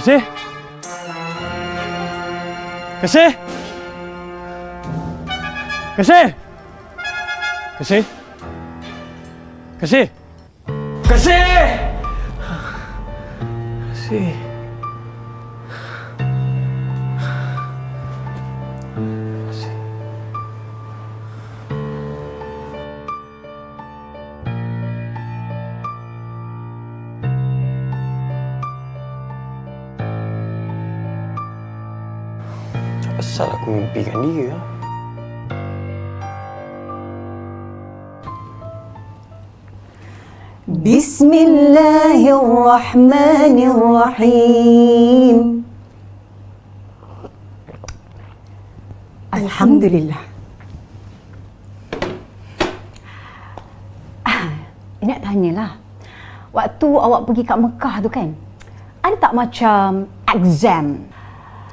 Kasih? Kasih? Kasih? Kasih? Kasih? Kasih? Kasih? Asal aku mimpikan dia. Bismillahirrahmanirrahim. Alhamdulillah. Nak tanyalah. Waktu awak pergi kat Mekah tu kan, ada tak macam exam?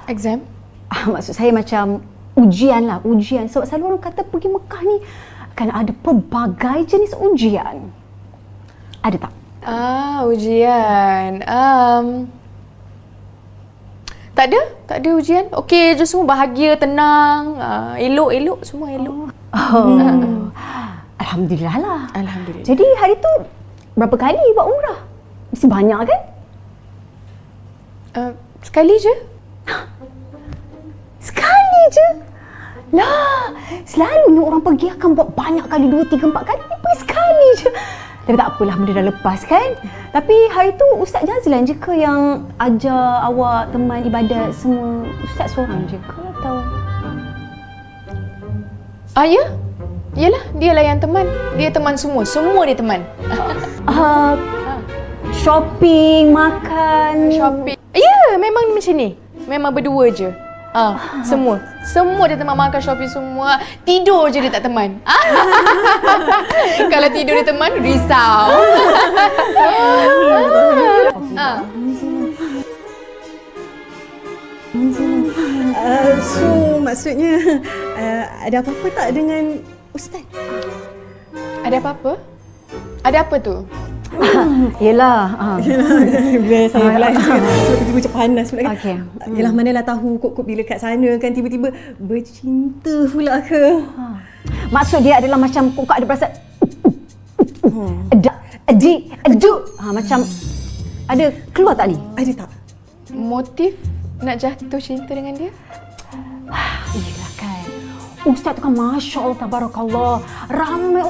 Exam? Maksud saya macam ujian lah, ujian. Sebab selalu orang kata pergi Mekah ni akan ada pelbagai jenis ujian. Ada tak? Ujian. Tak ada ujian. Okey je, semua bahagia, tenang, elok semua elok. Alhamdulillah lah. Alhamdulillah. Jadi hari tu berapa kali buat umrah? Mesti banyak kan? Sekali je. Sekali je? Lah, selalunya orang pergi akan buat banyak kali, 2, 3, 4 kali. Ni pergi sekali je. Tapi tak apalah, benda dah lepas kan. Tapi hari tu Ustaz Jazlan je ke yang ajar awak teman ibadat semua? Ustaz seorang je ke atau? Ya. Yalah, dialah yang teman. Dia teman semua. Semua dia teman. Shopping, makan. Shopping. Ya, memang macam ni. Memang berdua je. Semua dia teman, makan, shopping semua. Tidur je dia tak teman. Kalau tidur dia teman, risau. So maksudnya ada apa-apa tak dengan Ustaz? Ada apa-apa? Ada apa tu? Yelah. Biar saya pula tiba-tiba macam panas pula kan. Okey. Yelah, manalah tahu kok bila kat sana kan tiba-tiba bercinta pula ke. Maksud dia adalah macam kok ada perasaan macam ada keluar tak ni? Ada tak? Motif nak jatuh cinta dengan dia? Yelah kan. Ustaz tu kan Masya Allah, Tabarakallah. Ramai